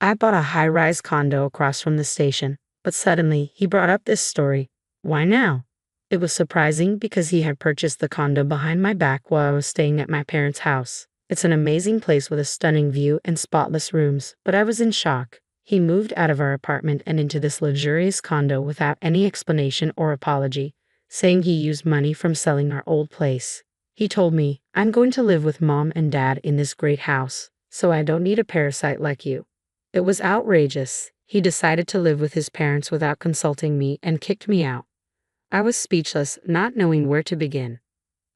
I bought a high-rise condo across from the station, but suddenly he brought up this story. Why now? It was surprising because he had purchased the condo behind my back while I was staying at my parents' house. It's an amazing place with a stunning view and spotless rooms, but I was in shock. He moved out of our apartment and into this luxurious condo without any explanation or apology, saying he used money from selling our old place. He told me, "I'm going to live with mom and dad in this great house, so I don't need a parasite like you." It was outrageous. He decided to live with his parents without consulting me and kicked me out. I was speechless, not knowing where to begin.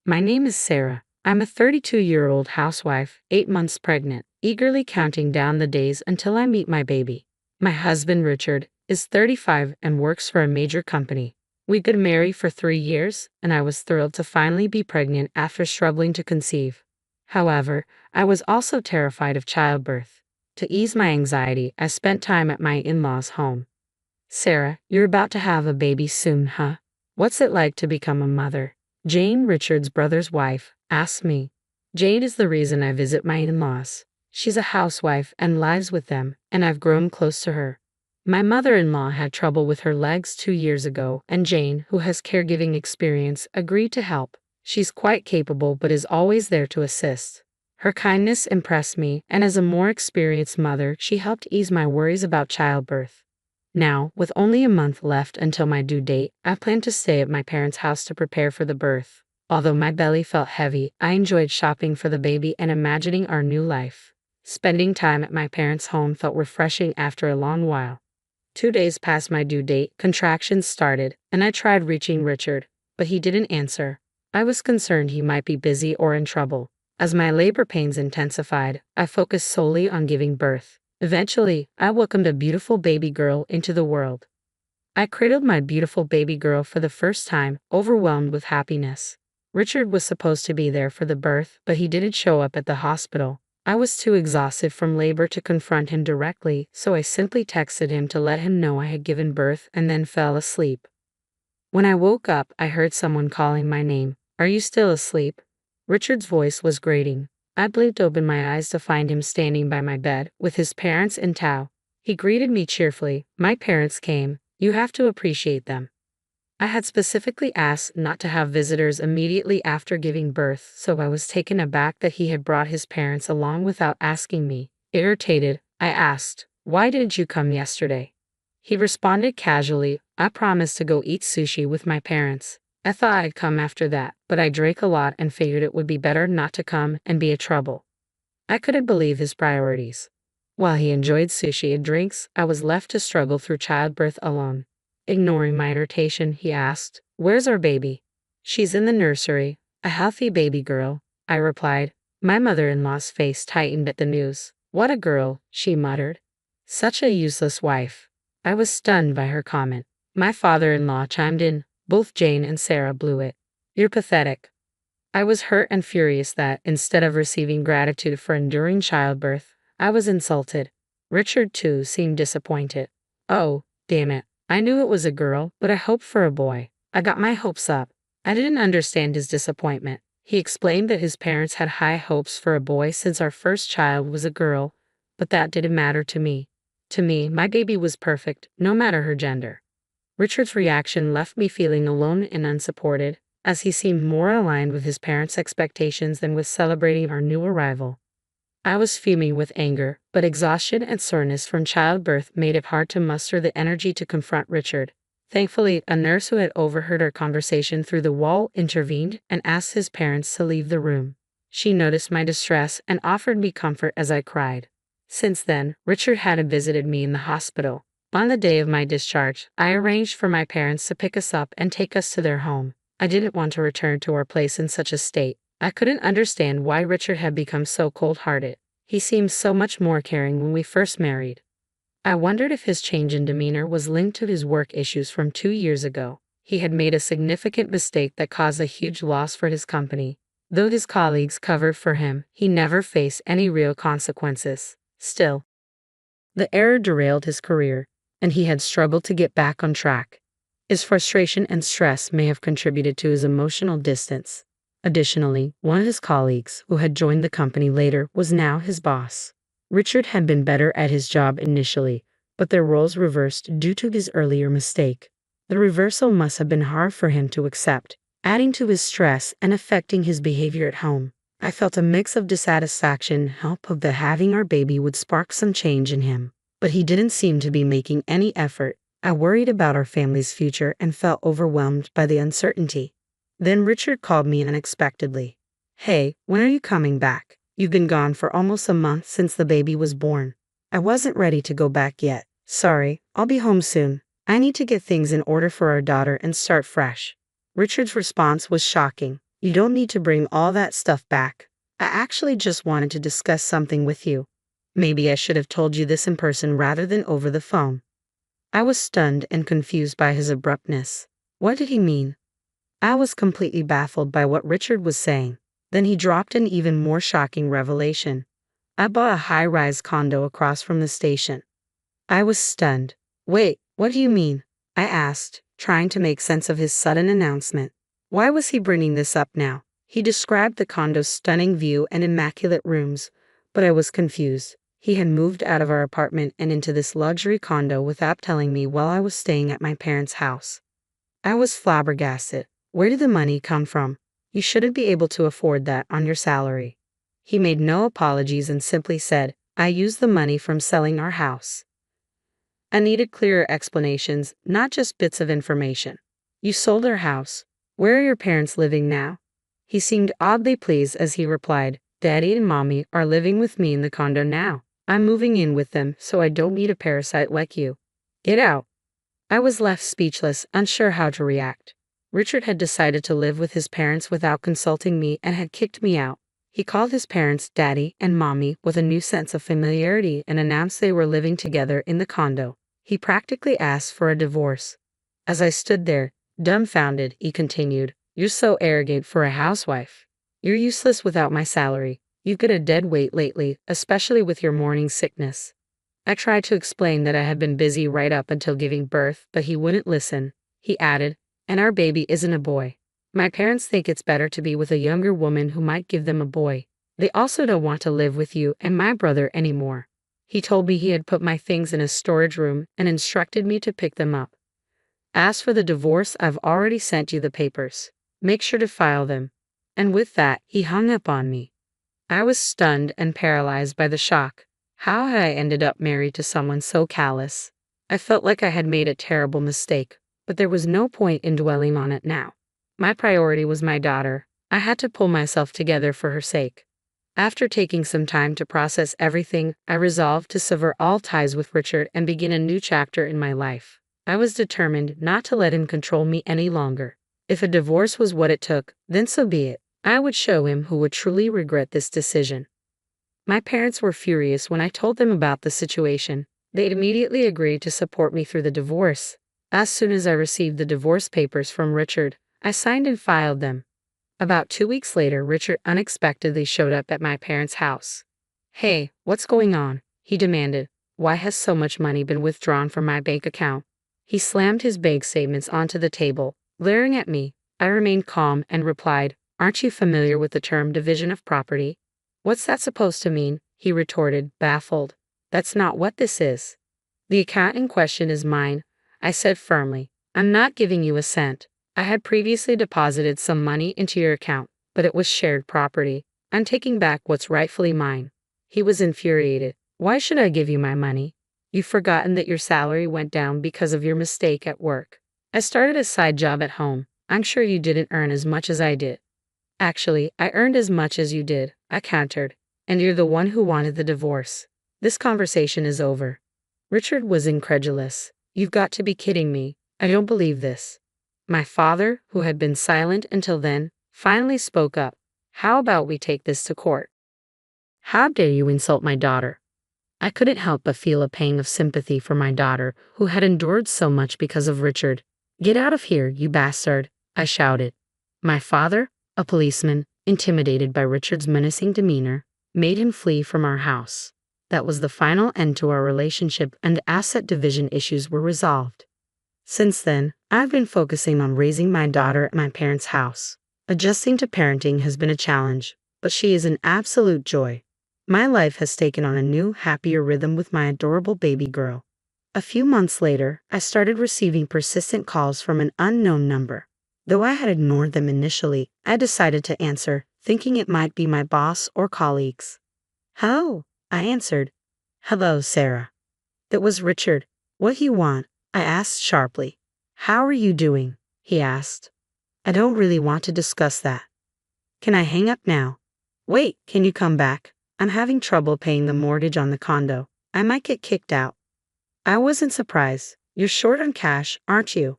My name is Sarah. I'm a 32-year-old housewife, 8 months pregnant, eagerly counting down the days until I meet my baby. My husband, Richard, is 35 and works for a major company. We've been married for 3 years, and I was thrilled to finally be pregnant after struggling to conceive. However, I was also terrified of childbirth. To ease my anxiety, I spent time at my in-laws' home. "Sarah, you're about to have a baby soon, huh? What's it like to become a mother?" Jane, Richard's brother's wife, asked me. Jane is the reason I visit my in-laws. She's a housewife and lives with them, and I've grown close to her. My mother-in-law had trouble with her legs 2 years ago, and Jane, who has caregiving experience, agreed to help. She's quite capable but is always there to assist. Her kindness impressed me, and as a more experienced mother, she helped ease my worries about childbirth. Now, with only a month left until my due date, I plan to stay at my parents' house to prepare for the birth. Although my belly felt heavy, I enjoyed shopping for the baby and imagining our new life. Spending time at my parents' home felt refreshing after a long while. 2 days past my due date, contractions started, and I tried reaching Richard, but he didn't answer. I was concerned he might be busy or in trouble. As my labor pains intensified, I focused solely on giving birth. Eventually, I welcomed a beautiful baby girl into the world. I cradled my beautiful baby girl for the first time, overwhelmed with happiness. Richard was supposed to be there for the birth, but he didn't show up at the hospital. I was too exhausted from labor to confront him directly, so I simply texted him to let him know I had given birth and then fell asleep. When I woke up, I heard someone calling my name. "Are you still asleep?" Richard's voice was grating. I blinked open my eyes to find him standing by my bed, with his parents in tow. He greeted me cheerfully. "My parents came. You have to appreciate them." I had specifically asked not to have visitors immediately after giving birth, so I was taken aback that he had brought his parents along without asking me. Irritated, I asked, "Why didn't you come yesterday?" He responded casually, "I promised to go eat sushi with my parents. I thought I'd come after that, but I drank a lot and figured it would be better not to come and be a trouble." I couldn't believe his priorities. While he enjoyed sushi and drinks, I was left to struggle through childbirth alone. Ignoring my irritation, he asked, "Where's our baby?" "She's in the nursery, a healthy baby girl," I replied. My mother-in-law's face tightened at the news. "What a girl," she muttered. "Such a useless wife." I was stunned by her comment. My father-in-law chimed in. Both Jane and Sarah blew it. "You're pathetic." I was hurt and furious that, instead of receiving gratitude for enduring childbirth, I was insulted. Richard, too, seemed disappointed. "Oh, damn it. I knew it was a girl, but I hoped for a boy." I got my hopes up. I didn't understand his disappointment. He explained that his parents had high hopes for a boy since our first child was a girl, but that didn't matter to me. To me, my baby was perfect, no matter her gender. Richard's reaction left me feeling alone and unsupported, as he seemed more aligned with his parents' expectations than with celebrating our new arrival. I was fuming with anger, but exhaustion and soreness from childbirth made it hard to muster the energy to confront Richard. Thankfully, a nurse who had overheard our conversation through the wall intervened and asked his parents to leave the room. She noticed my distress and offered me comfort as I cried. Since then, Richard hadn't visited me in the hospital. On the day of my discharge, I arranged for my parents to pick us up and take us to their home. I didn't want to return to our place in such a state. I couldn't understand why Richard had become so cold-hearted. He seemed so much more caring when we first married. I wondered if his change in demeanor was linked to his work issues from 2 years ago. He had made a significant mistake that caused a huge loss for his company. Though his colleagues covered for him, he never faced any real consequences. Still, the error derailed his career, and he had struggled to get back on track. His frustration and stress may have contributed to his emotional distance. Additionally, one of his colleagues, who had joined the company later, was now his boss. Richard had been better at his job initially, but their roles reversed due to his earlier mistake. The reversal must have been hard for him to accept, adding to his stress and affecting his behavior at home. I felt a mix of dissatisfaction, hope of that having our baby would spark some change in him, but he didn't seem to be making any effort. I worried about our family's future and felt overwhelmed by the uncertainty. Then Richard called me unexpectedly. "Hey, when are you coming back? You've been gone for almost a month since the baby was born." I wasn't ready to go back yet. "Sorry, I'll be home soon. I need to get things in order for our daughter and start fresh." Richard's response was shocking. "You don't need to bring all that stuff back. I actually just wanted to discuss something with you. Maybe I should have told you this in person rather than over the phone." I was stunned and confused by his abruptness. What did he mean? I was completely baffled by what Richard was saying. Then he dropped an even more shocking revelation. "I bought a high-rise condo across from the station." I was stunned. "Wait, what do you mean?" I asked, trying to make sense of his sudden announcement. Why was he bringing this up now? He described the condo's stunning view and immaculate rooms, but I was confused. He had moved out of our apartment and into this luxury condo without telling me while I was staying at my parents' house. I was flabbergasted. Where did the money come from? You shouldn't be able to afford that on your salary. He made no apologies and simply said, "I used the money from selling our house." I needed clearer explanations, not just bits of information. "You sold our house. Where are your parents living now?" He seemed oddly pleased as he replied, "Daddy and Mommy are living with me in the condo now. I'm moving in with them so I don't need a parasite like you. Get out." I was left speechless, unsure how to react. Richard had decided to live with his parents without consulting me and had kicked me out. He called his parents Daddy and Mommy with a new sense of familiarity and announced they were living together in the condo. He practically asked for a divorce. As I stood there, dumbfounded, he continued, "You're so arrogant for a housewife. You're useless without my salary. You've got a dead weight lately, especially with your morning sickness." I tried to explain that I had been busy right up until giving birth, but he wouldn't listen. He added, "And our baby isn't a boy. My parents think it's better to be with a younger woman who might give them a boy. They also don't want to live with you and my brother anymore." He told me he had put my things in a storage room and instructed me to pick them up. "As for the divorce, I've already sent you the papers. Make sure to file them." And with that, he hung up on me. I was stunned and paralyzed by the shock. How had I ended up married to someone so callous? I felt like I had made a terrible mistake, but there was no point in dwelling on it now. My priority was my daughter. I had to pull myself together for her sake. After taking some time to process everything, I resolved to sever all ties with Richard and begin a new chapter in my life. I was determined not to let him control me any longer. If a divorce was what it took, then so be it. I would show him who would truly regret this decision. My parents were furious when I told them about the situation. They immediately agreed to support me through the divorce. As soon as I received the divorce papers from Richard, I signed and filed them. About 2 weeks later, Richard unexpectedly showed up at my parents' house. "Hey, what's going on?" he demanded. "Why has so much money been withdrawn from my bank account?" He slammed his bank statements onto the table, glaring at me. I remained calm and replied, "Aren't you familiar with the term division of property?" "What's that supposed to mean?" he retorted, baffled. "That's not what this is." "The account in question is mine," I said firmly. "I'm not giving you a cent. I had previously deposited some money into your account, but it was shared property. I'm taking back what's rightfully mine." He was infuriated. "Why should I give you my money? You've forgotten that your salary went down because of your mistake at work. I started a side job at home. I'm sure you didn't earn as much as I did." "Actually, I earned as much as you did," I countered. "And you're the one who wanted the divorce. This conversation is over." Richard was incredulous. "You've got to be kidding me. I don't believe this." My father, who had been silent until then, finally spoke up. "How about we take this to court?" "How dare you insult my daughter?" I couldn't help but feel a pang of sympathy for my daughter, who had endured so much because of Richard. "Get out of here, you bastard," I shouted. My father, a policeman, intimidated by Richard's menacing demeanor, made him flee from our house. That was the final end to our relationship, and the asset division issues were resolved. Since then, I've been focusing on raising my daughter at my parents' house. Adjusting to parenting has been a challenge, but she is an absolute joy. My life has taken on a new, happier rhythm with my adorable baby girl. A few months later, I started receiving persistent calls from an unknown number. Though I had ignored them initially, I decided to answer, thinking it might be my boss or colleagues. "Hello," I answered. "Hello, Sarah." That was Richard. "What you want?" I asked sharply. "How are you doing?" he asked. "I don't really want to discuss that." "Can I hang up now?" "Wait, can you come back? I'm having trouble paying the mortgage on the condo. I might get kicked out." I wasn't surprised. "You're short on cash, aren't you?"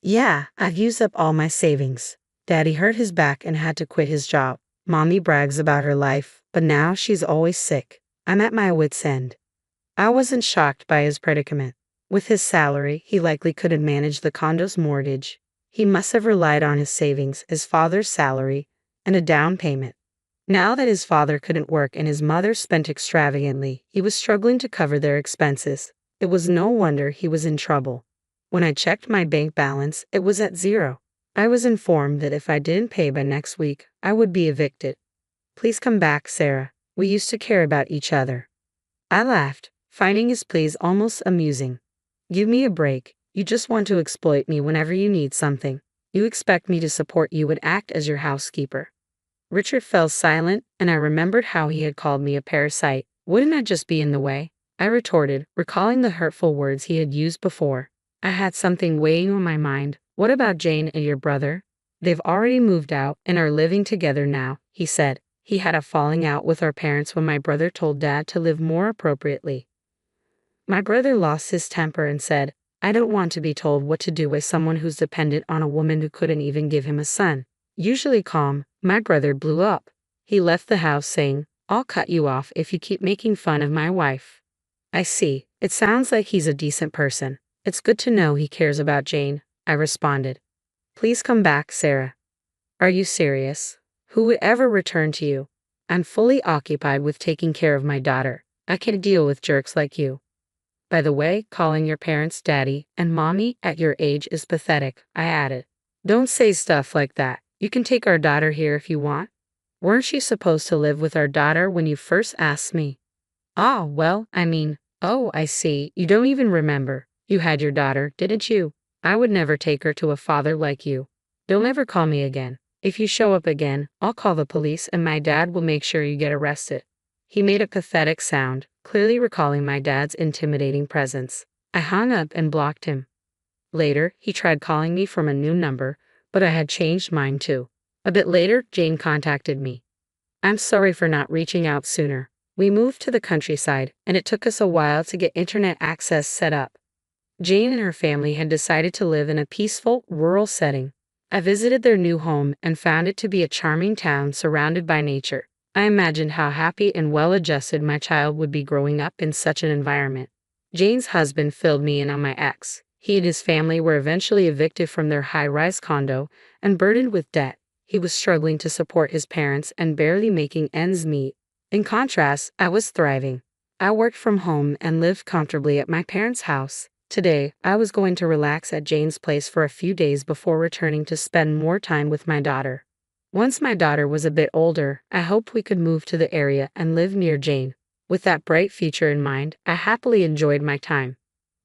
"Yeah, I've used up all my savings. Daddy hurt his back and had to quit his job. Mommy brags about her life, but now she's always sick. I'm at my wit's end." I wasn't shocked by his predicament. With his salary, he likely couldn't manage the condo's mortgage. He must have relied on his savings, his father's salary, and a down payment. Now that his father couldn't work and his mother spent extravagantly, he was struggling to cover their expenses. It was no wonder he was in trouble. When I checked my bank balance, it was at zero. I was informed that if I didn't pay by next week, I would be evicted. "Please come back, Sarah. We used to care about each other." I laughed, finding his pleas almost amusing. "Give me a break. You just want to exploit me whenever you need something. You expect me to support you and act as your housekeeper." Richard fell silent, and I remembered how he had called me a parasite. Wouldn't I just be in the way? I retorted, recalling the hurtful words he had used before. I had something weighing on my mind. "What about Jane and your brother?" "They've already moved out and are living together now," he said. "He had a falling out with our parents when my brother told Dad to live more appropriately." My brother lost his temper and said, "I don't want to be told what to do by someone who's dependent on a woman who couldn't even give him a son." Usually calm, my brother blew up. He left the house saying, "I'll cut you off if you keep making fun of my wife." "I see. It sounds like he's a decent person. It's good to know he cares about Jane," I responded. "Please come back, Sarah." "Are you serious? Who would ever return to you? I'm fully occupied with taking care of my daughter. I can't deal with jerks like you. By the way, calling your parents daddy and mommy at your age is pathetic," I added. "Don't say stuff like that. You can take our daughter here if you want. Weren't you supposed to live with our daughter when you first asked me?" "Ah, well, oh, I see. You don't even remember. You had your daughter, didn't you? I would never take her to a father like you. Don't ever call me again. If you show up again, I'll call the police and my dad will make sure you get arrested." He made a pathetic sound, clearly recalling my dad's intimidating presence. I hung up and blocked him. Later, he tried calling me from a new number, but I had changed mine too. A bit later, Jane contacted me. "I'm sorry for not reaching out sooner. We moved to the countryside, and it took us a while to get internet access set up." Jane and her family had decided to live in a peaceful, rural setting. I visited their new home and found it to be a charming town surrounded by nature. I imagined how happy and well-adjusted my child would be growing up in such an environment. Jane's husband filled me in on my ex. He and his family were eventually evicted from their high-rise condo and burdened with debt. He was struggling to support his parents and barely making ends meet. In contrast, I was thriving. I worked from home and lived comfortably at my parents' house. Today, I was going to relax at Jane's place for a few days before returning to spend more time with my daughter. Once my daughter was a bit older, I hoped we could move to the area and live near Jane. With that bright future in mind, I happily enjoyed my time.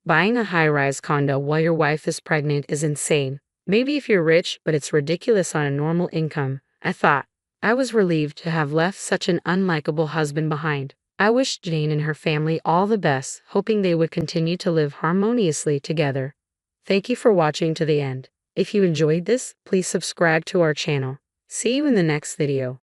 Buying a high-rise condo while your wife is pregnant is insane. Maybe if you're rich, but it's ridiculous on a normal income, I thought. I was relieved to have left such an unlikable husband behind. I wished Jane and her family all the best, hoping they would continue to live harmoniously together. Thank you for watching to the end. If you enjoyed this, please subscribe to our channel. See you in the next video.